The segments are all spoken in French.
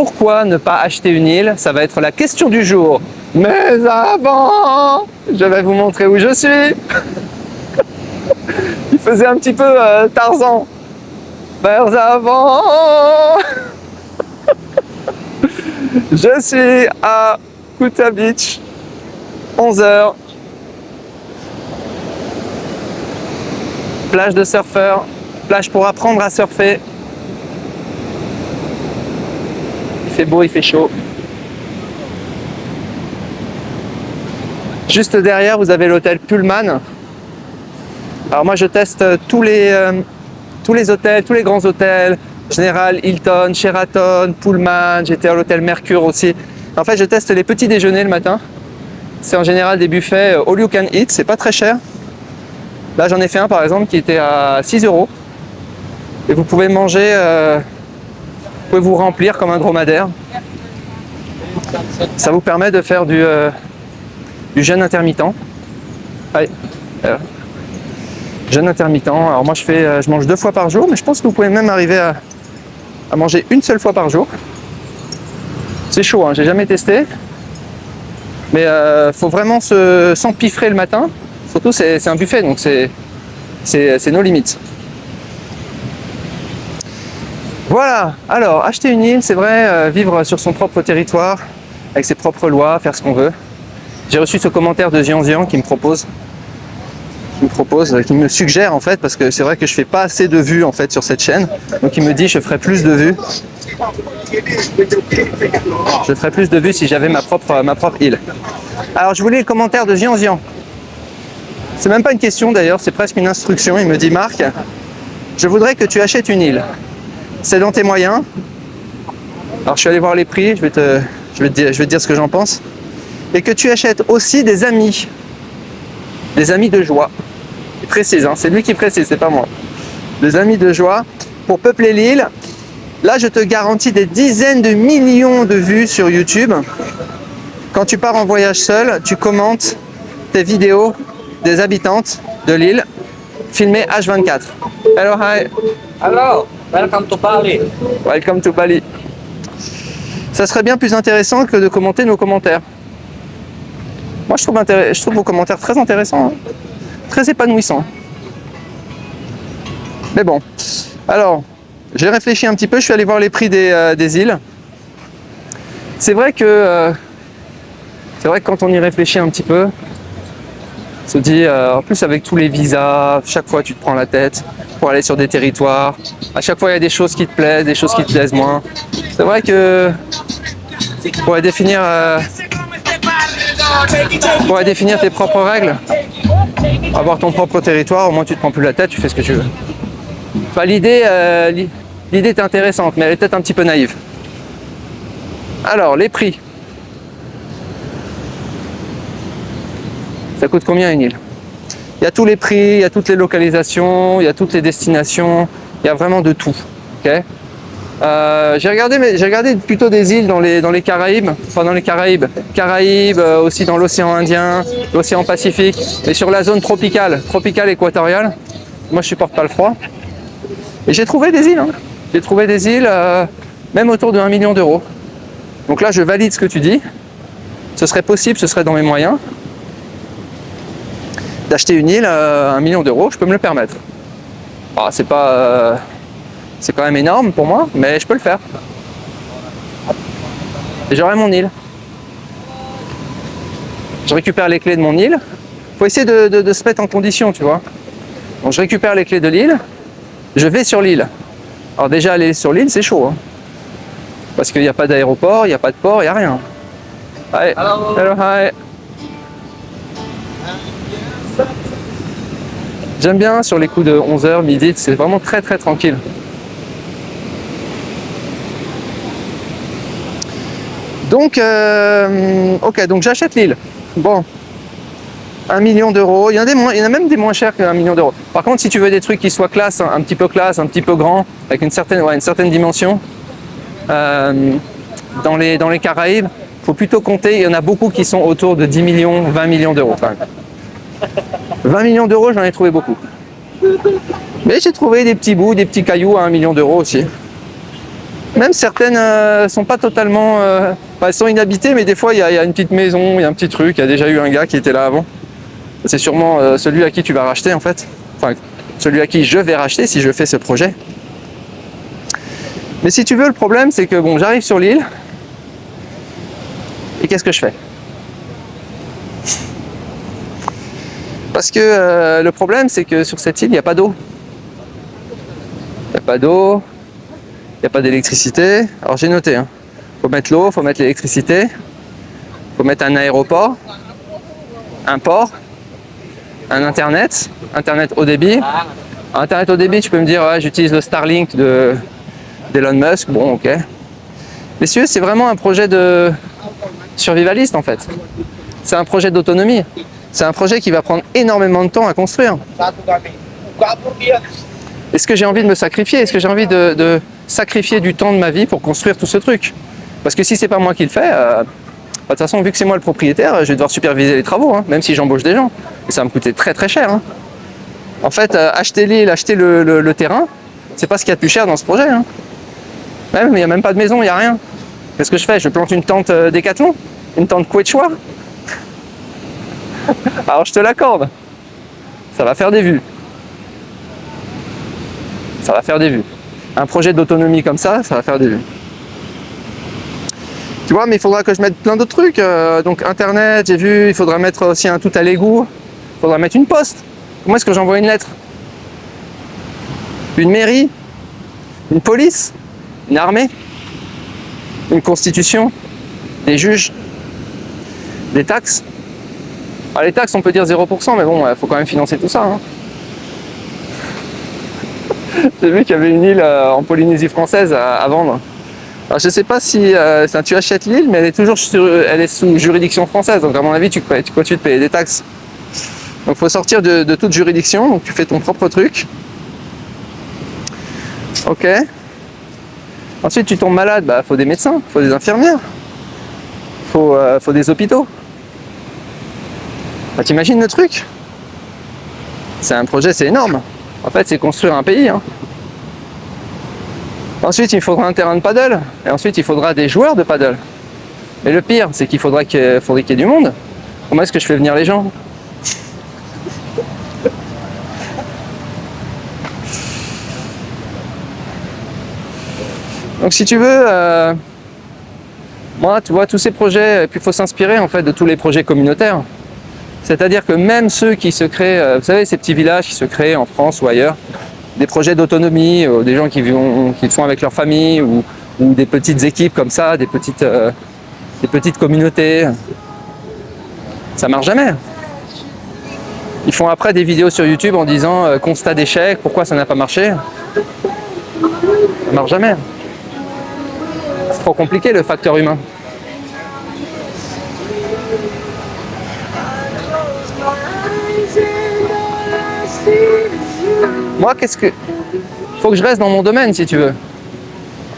pourquoi ne pas acheter une île? Ça va être la question du jour. Mais avant, je vais vous montrer où je suis. Il faisait un petit peu Tarzan. Mais avant, je suis à Kuta Beach, 11h. Plage de surfeurs, plage pour apprendre à surfer. Il fait beau, il fait chaud. Juste derrière, vous avez l'hôtel Pullman. Alors moi, je teste tous les hôtels, tous les grands hôtels. Général, Hilton, Sheraton, Pullman. J'étais à l'hôtel Mercure aussi. En fait, je teste les petits déjeuners le matin. C'est en général des buffets all you can eat. C'est pas très cher. Là, j'en ai fait un par exemple qui était à 6 €. Et vous pouvez manger, vous pouvez vous remplir comme un dromadaire. Ça vous permet de faire du jeûne intermittent. Allez, jeûne intermittent. Alors moi, je mange 2 fois par jour, mais je pense que vous pouvez même arriver à manger une seule fois par jour. C'est chaud, hein, j'ai jamais testé. Mais faut vraiment s'empiffrer le matin. Surtout, c'est un buffet, donc c'est nos limites. Voilà, alors acheter une île, c'est vrai, vivre sur son propre territoire, avec ses propres lois, faire ce qu'on veut. J'ai reçu ce commentaire de Zian qui me suggère en fait, parce que c'est vrai que je fais pas assez de vues en fait sur cette chaîne, donc il me dit je ferai plus de vues. Je ferai plus de vues si j'avais ma propre île. Alors je voulais le commentaire de Zian. C'est même pas une question d'ailleurs, c'est presque une instruction. Il me dit Marc, je voudrais que tu achètes une île. C'est dans tes moyens. Alors je suis allé voir les prix, je vais te dire ce que j'en pense. Et que tu achètes aussi des amis de joie. Il précise, hein, c'est lui qui précise, c'est pas moi. Des amis de joie pour peupler l'île. Là, je te garantis des dizaines de millions de vues sur YouTube. Quand tu pars en voyage seul, tu commentes tes vidéos des habitantes de l'île, filmées H24. Hello, hi. Hello, welcome to Bali. Welcome to Bali. Ça serait bien plus intéressant que de commenter nos commentaires. Moi, je trouve vos commentaires très intéressants, hein. Très épanouissants. Mais bon, alors, j'ai réfléchi un petit peu, je suis allé voir les prix des îles. C'est vrai que quand on y réfléchit un petit peu, on se dit, en plus avec tous les visas, chaque fois tu te prends la tête pour aller sur des territoires. À chaque fois il y a des choses qui te plaisent, des choses qui te plaisent moins. C'est vrai que pour définir tes propres règles, avoir ton propre territoire, au moins tu te prends plus la tête, tu fais ce que tu veux. Enfin, l'idée est intéressante, mais elle est peut-être un petit peu naïve. Alors, les prix. Ça coûte combien une île? Il y a tous les prix, il y a toutes les localisations, il y a toutes les destinations, il y a vraiment de tout. Okay, j'ai regardé plutôt des îles dans les Caraïbes, enfin dans les Caraïbes, aussi dans l'océan Indien, l'océan Pacifique, et sur la zone tropicale équatoriale. Moi je supporte pas le froid. Et j'ai trouvé des îles, hein. J'ai trouvé des îles même autour de 1 million d'euros. Donc là je valide ce que tu dis. Ce serait possible, ce serait dans mes moyens. D'acheter une île à 1 million d'euros, je peux me le permettre. Ah, c'est quand même énorme pour moi, mais je peux le faire. Et j'aurai mon île. Je récupère les clés de mon île. Faut essayer de se mettre en condition, tu vois. Donc je récupère les clés de l'île, je vais sur l'île. Alors déjà aller sur l'île, c'est chaud, hein. Parce qu'il n'y a pas d'aéroport, il n'y a pas de port, il n'y a rien. Allez, hello, hi. J'aime bien sur les coups de 11h, midi, c'est vraiment très très tranquille. Donc, ok, donc j'achète l'île. Bon, 1 million d'euros. Il y en a même des moins chers que1 million d'euros. Par contre, si tu veux des trucs qui soient classe, un petit peu grand, avec une certaine dimension, dans les Caraïbes, il faut plutôt compter. Il y en a beaucoup qui sont autour de 10 millions, 20 millions d'euros quand même. 20 millions d'euros, j'en ai trouvé beaucoup. Mais j'ai trouvé des petits bouts, des petits cailloux à 1 million d'euros aussi. Même certaines sont pas totalement... enfin, elles sont inhabitées, mais des fois, il y a une petite maison, il y a un petit truc. Il y a déjà eu un gars qui était là avant. C'est sûrement celui à qui tu vas racheter, en fait. Enfin, celui à qui je vais racheter si je fais ce projet. Mais si tu veux, le problème, c'est que bon, j'arrive sur l'île. Et qu'est-ce que je fais? Parce que le problème, c'est que sur cette île, il n'y a pas d'eau. Il n'y a pas d'eau, il n'y a pas d'électricité. Alors j'ai noté, hein. Faut mettre l'eau, faut mettre l'électricité, faut mettre un aéroport, un port, un internet haut débit. Internet haut débit, tu peux me dire, ouais, j'utilise le Starlink d'Elon Musk, bon ok. Messieurs, c'est vraiment un projet de survivaliste en fait. C'est un projet d'autonomie. C'est un projet qui va prendre énormément de temps à construire. Est-ce que j'ai envie de me sacrifier? Est-ce que j'ai envie de sacrifier du temps de ma vie pour construire tout ce truc? Parce que si c'est pas moi qui le fais, de toute façon, vu que c'est moi le propriétaire, je vais devoir superviser les travaux, hein, même si j'embauche des gens. Et ça va me coûter très très cher. Hein. En fait, acheter l'île, acheter le terrain, c'est pas ce qu'il y a de plus cher dans ce projet. Hein. Même, il n'y a même pas de maison, il n'y a rien. Qu'est-ce que je fais? Je plante une tente Décathlon? Une tente Quechua? Alors je te l'accorde. Ça va faire des vues. Ça va faire des vues. Un projet d'autonomie comme ça va faire des vues. Tu vois, mais il faudra que je mette plein d'autres trucs. Donc internet, j'ai vu, il faudra mettre aussi un tout à l'égout. Il faudra mettre une poste. Comment est-ce que j'envoie une lettre? Une mairie? Une police? Une armée? Une constitution? Des juges? Des taxes? Alors les taxes, on peut dire 0%, mais bon, il faut quand même financer tout ça. Hein. J'ai vu qu'il y avait une île en Polynésie française à vendre. Alors je ne sais pas si tu achètes l'île, mais elle est sous juridiction française. Donc à mon avis, tu continues de payer des taxes. Donc il faut sortir de toute juridiction. Donc tu fais ton propre truc. Ok. Ensuite, tu tombes malade. Bah, faut des médecins, faut des infirmières, faut des hôpitaux. Bah, t'imagines le truc? C'est un projet, c'est énorme. En fait, c'est construire un pays. Hein. Ensuite, il faudra un terrain de paddle. Et ensuite, il faudra des joueurs de paddle. Mais le pire, c'est qu'il faudrait qu'il y ait du monde. Comment est-ce que je fais venir les gens? Donc si tu veux, moi, tu vois, tous ces projets, et puis il faut s'inspirer en fait de tous les projets communautaires. C'est-à-dire que même ceux qui se créent, vous savez, ces petits villages qui se créent en France ou ailleurs, des projets d'autonomie, des gens qui le font avec leur famille, ou des petites équipes comme ça, des petites communautés, ça marche jamais. Ils font après des vidéos sur YouTube en disant constat d'échec, pourquoi ça n'a pas marché. Ça marche jamais. C'est trop compliqué le facteur humain. Moi, faut que je reste dans mon domaine si tu veux.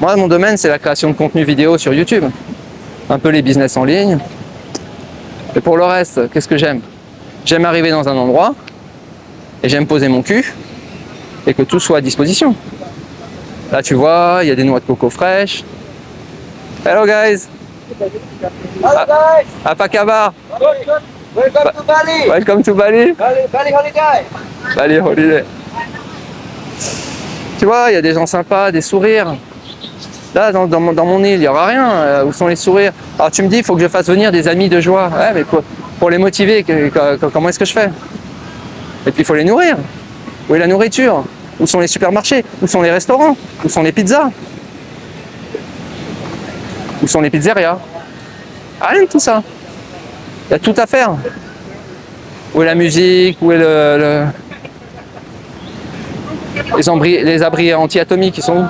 Moi, mon domaine, c'est la création de contenu vidéo sur YouTube. Un peu les business en ligne. Et pour le reste, qu'est-ce que j'aime? J'aime arriver dans un endroit et j'aime poser mon cul et que tout soit à disposition. Là, tu vois, il y a des noix de coco fraîches. Hello guys. Hello guys. Apakaba. Welcome to Bali. Welcome to Bali. Bali holiday. Bali holiday. Tu vois, il y a des gens sympas, des sourires. Là, dans mon île, il n'y aura rien. Où sont les sourires? Alors tu me dis, il faut que je fasse venir des amis de joie. Ouais, mais pour les motiver, comment est-ce que je fais? Et puis il faut les nourrir. Où est la nourriture? Où sont les supermarchés? Où sont les restaurants? Où sont les pizzas? Où sont les pizzerias? Rien de tout ça. Il y a tout à faire. Où est la musique? Où est les abris anti-atomiques qui sont où?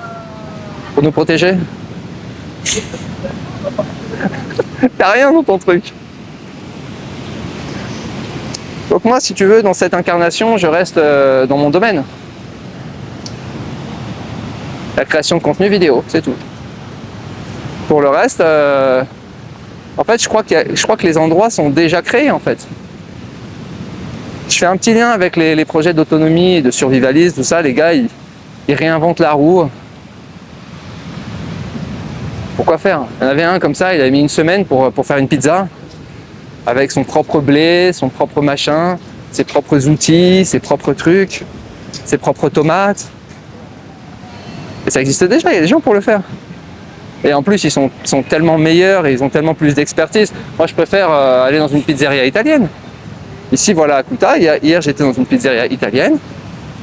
Pour nous protéger? T'as rien dans ton truc. Donc moi, si tu veux, dans cette incarnation, je reste dans mon domaine. La création de contenu vidéo, c'est tout. Pour le reste, en fait, je crois que les endroits sont déjà créés, en fait. Je fais un petit lien avec les projets d'autonomie et de survivalisme, tout ça. Les gars, ils réinventent la roue. Pourquoi faire? Il y en avait un comme ça, il avait mis une semaine pour faire une pizza, avec son propre blé, son propre machin, ses propres outils, ses propres trucs, ses propres tomates. Et ça existe déjà, il y a des gens pour le faire. Et en plus, ils sont tellement meilleurs et ils ont tellement plus d'expertise. Moi, je préfère aller dans une pizzeria italienne. Ici, voilà, à Cuta, hier j'étais dans une pizzeria italienne.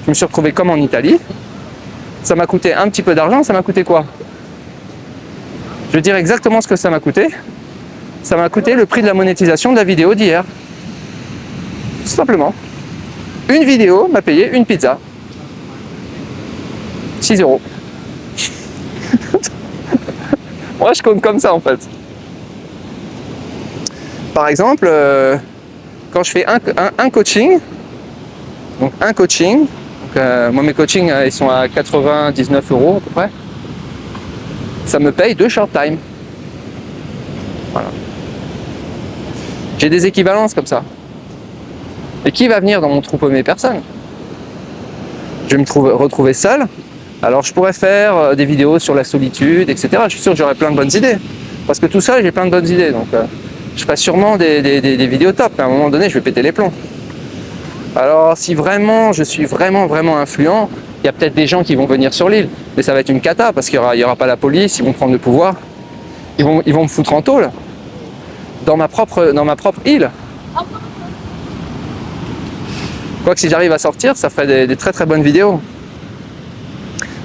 Je me suis retrouvé comme en Italie. Ça m'a coûté un petit peu d'argent, ça m'a coûté quoi? Je vais dire exactement ce que ça m'a coûté. Ça m'a coûté le prix de la monétisation de la vidéo d'hier. Tout simplement. Une vidéo m'a payé une pizza. 6 €. Moi, je compte comme ça en fait. Par exemple, quand je fais un coaching, donc un coaching, donc, moi mes coachings ils sont à 99 € à peu près, ça me paye 2 short time. Voilà. J'ai des équivalences comme ça. Et qui va venir dans mon troupeau? Mes personnes. Je vais me retrouver seul. Alors je pourrais faire des vidéos sur la solitude, etc. Je suis sûr que j'aurai plein de bonnes idées. Parce que tout seul, j'ai plein de bonnes idées. Donc je ferai sûrement des vidéos top. À un moment donné, je vais péter les plombs. Alors si vraiment je suis vraiment influent, il y a peut-être des gens qui vont venir sur l'île. Mais ça va être une cata parce qu'il n'y aura pas la police, ils vont prendre le pouvoir. Ils vont me foutre en tôle. Dans ma propre île. Quoique si j'arrive à sortir, ça ferait des très bonnes vidéos.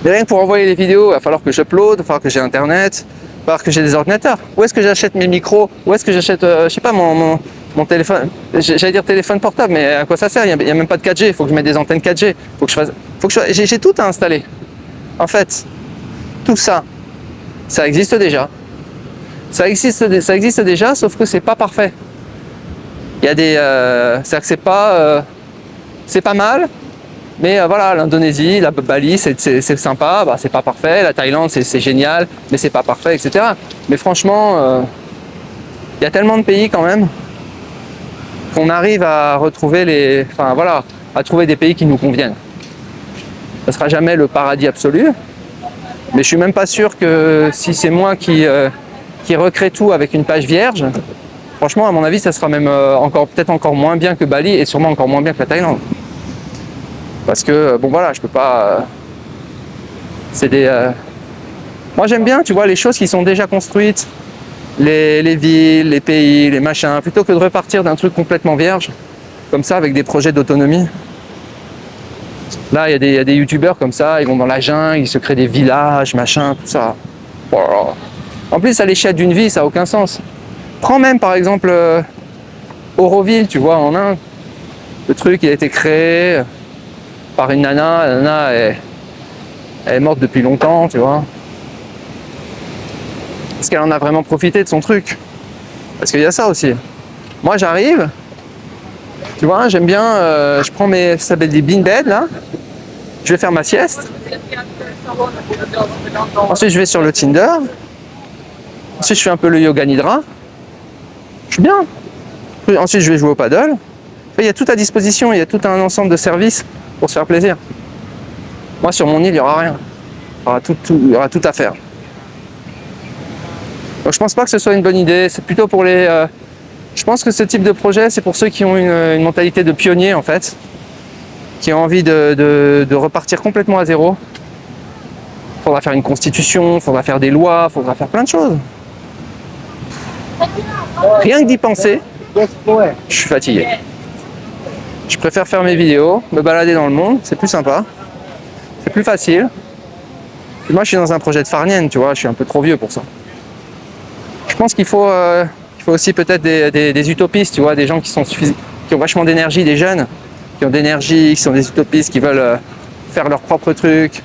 Mais rien que pour envoyer les vidéos, il va falloir que j'upload, il va falloir que j'ai internet, il va falloir que j'ai des ordinateurs. Où est-ce que j'achète mes micros? Où est-ce que j'achète, je sais pas, mon téléphone? J'allais dire téléphone portable, mais à quoi ça sert? Il n'y a même pas de 4G, il faut que je mette des antennes 4G. J'ai tout à installer. En fait, tout ça, ça existe déjà. Ça existe déjà, sauf que c'est pas parfait. Il y a des, c'est-à-dire que c'est pas mal, mais voilà, l'Indonésie, la Bali, c'est sympa, bah, c'est pas parfait. La Thaïlande, c'est génial, mais c'est pas parfait, etc. Mais franchement, il y a tellement de pays quand même qu'on arrive à retrouver à trouver des pays qui nous conviennent. Ça sera jamais le paradis absolu, mais je suis même pas sûr que si c'est moi qui recrée tout avec une page vierge, franchement, à mon avis, ça sera même peut-être encore moins bien que Bali et sûrement encore moins bien que la Thaïlande. Parce que, bon voilà, je peux pas... Moi j'aime bien, tu vois, les choses qui sont déjà construites, les villes, les pays, les machins, plutôt que de repartir d'un truc complètement vierge, comme ça, avec des projets d'autonomie. Là, il y a des youtubeurs comme ça, ils vont dans la jungle, ils se créent des villages, machin, tout ça. Voilà. En plus, à l'échelle d'une vie, ça n'a aucun sens. Prends même, par exemple, Auroville, tu vois, en Inde. Le truc, il a été créé par une nana. La nana, elle est morte depuis longtemps, tu vois. Est-ce qu'elle en a vraiment profité de son truc? Parce qu'il y a ça aussi. Moi, j'arrive, tu vois, j'aime bien, je prends ça s'appelle des bean beds, là. Je vais faire ma sieste. Ensuite, je vais sur le Tinder. Ensuite, je fais un peu le yoga nidra. Je suis bien. Ensuite, je vais jouer au paddle. Il y a tout à disposition, il y a tout un ensemble de services pour se faire plaisir. Moi, sur mon île, il n'y aura rien. Il y aura tout à faire. Donc, je pense pas que ce soit une bonne idée. C'est plutôt pour les... je pense que ce type de projet, c'est pour ceux qui ont une mentalité de pionnier, en fait. Qui ont envie de repartir complètement à zéro. Il faudra faire une constitution, il faudra faire des lois, il faudra faire plein de choses. Rien que d'y penser, je suis fatigué. Je préfère faire mes vidéos, me balader dans le monde, c'est plus sympa, c'est plus facile. Puis moi, je suis dans un projet de farnienne, tu vois, je suis un peu trop vieux pour ça. Je pense qu'il faut aussi peut-être des utopistes, tu vois, des gens qui ont vachement d'énergie, des jeunes qui ont d'énergie, qui sont des utopistes, qui veulent faire leur propre truc,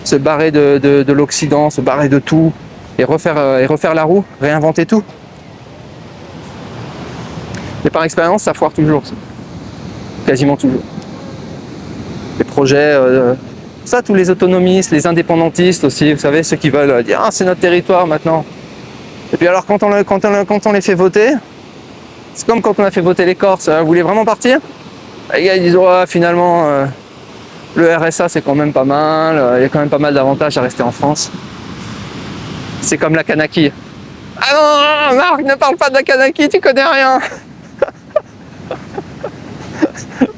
se barrer de l'Occident, se barrer de tout, et refaire la roue, réinventer tout. Mais par expérience, ça foire toujours, ça. Quasiment toujours. Les projets, ça, tous les autonomistes, les indépendantistes aussi, vous savez, ceux qui veulent dire « Ah, c'est notre territoire maintenant ». Et puis alors, quand on les fait voter, c'est comme quand on a fait voter les Corses, vous voulez vraiment partir? Les gars, ils disent « Ouais, finalement, le RSA, c'est quand même pas mal, il y a quand même pas mal d'avantages à rester en France ». C'est comme la Kanaki. Ah non, Marc, ne parle pas de la Kanaki, tu connais rien.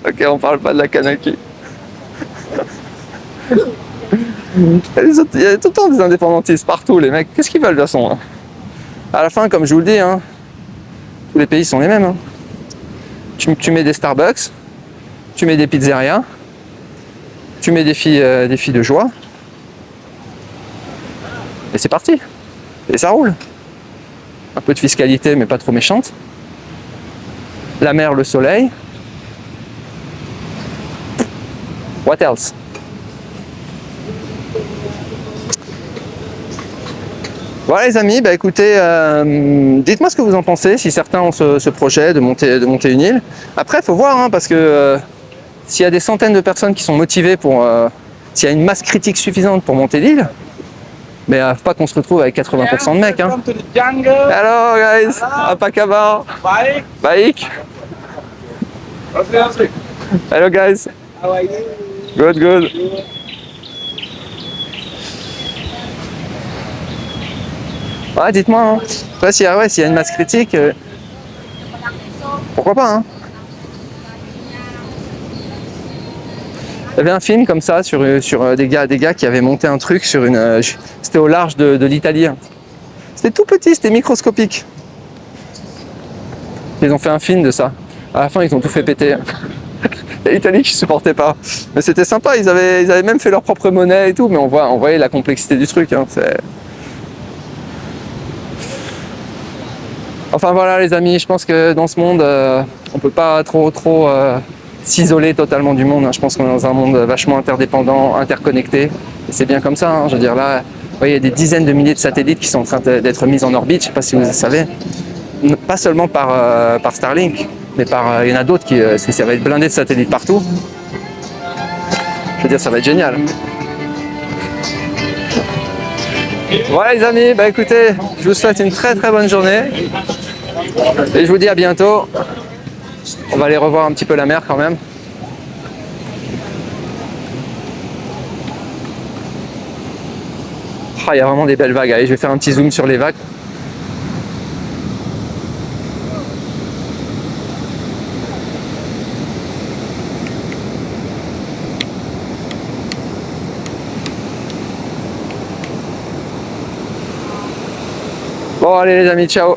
Ok, on parle pas de la Kanaki. Il y a tout le temps des indépendantistes partout, les mecs. Qu'est-ce qu'ils veulent de toute façon, hein. À la fin, comme je vous le dis, hein, tous les pays sont les mêmes. Hein. Tu mets des Starbucks, tu mets des pizzerias, tu mets des filles de joie, et c'est parti. Et ça roule. Un peu de fiscalité, mais pas trop méchante. La mer, le soleil. What else? Voilà les amis, bah écoutez, dites-moi ce que vous en pensez, si certains ont ce projet de monter une île. Après, il faut voir, hein, parce que s'il y a des centaines de personnes qui sont motivées pour... s'il y a une masse critique suffisante pour monter l'île, mais faut pas qu'on se retrouve avec 80% de mecs. Hein. Hello guys, Apakabar, Baik. Hello guys. How are you? Good, good. Ouais, dites-moi. Hein. Après, s'il y a une masse critique, pourquoi pas. Hein. Il y avait un film comme ça sur des gars qui avaient monté un truc sur une. C'était au large de l'Italie. C'était tout petit, c'était microscopique. Ils ont fait un film de ça. À la fin, ils ont tout fait péter. L'Italie qui supportait pas. Mais c'était sympa, ils avaient même fait leur propre monnaie et tout, mais on voyait la complexité du truc. Hein. Enfin voilà les amis, je pense que dans ce monde, on peut pas trop s'isoler totalement du monde. Hein. Je pense qu'on est dans un monde vachement interdépendant, interconnecté. Et c'est bien comme ça. Hein. Je veux dire là, vous voyez, il y a des dizaines de milliers de satellites qui sont en train d'être mis en orbite. Je sais pas si vous le savez. Pas seulement par Starlink, mais il y en a d'autres ça va être blindé de satellites partout. Je veux dire, ça va être génial. Voilà les amis, bah écoutez, je vous souhaite une très bonne journée. Et je vous dis à bientôt. On va aller revoir un petit peu la mer quand même. Ah, il y a vraiment des belles vagues. Allez, je vais faire un petit zoom sur les vagues. Bon allez les amis, ciao.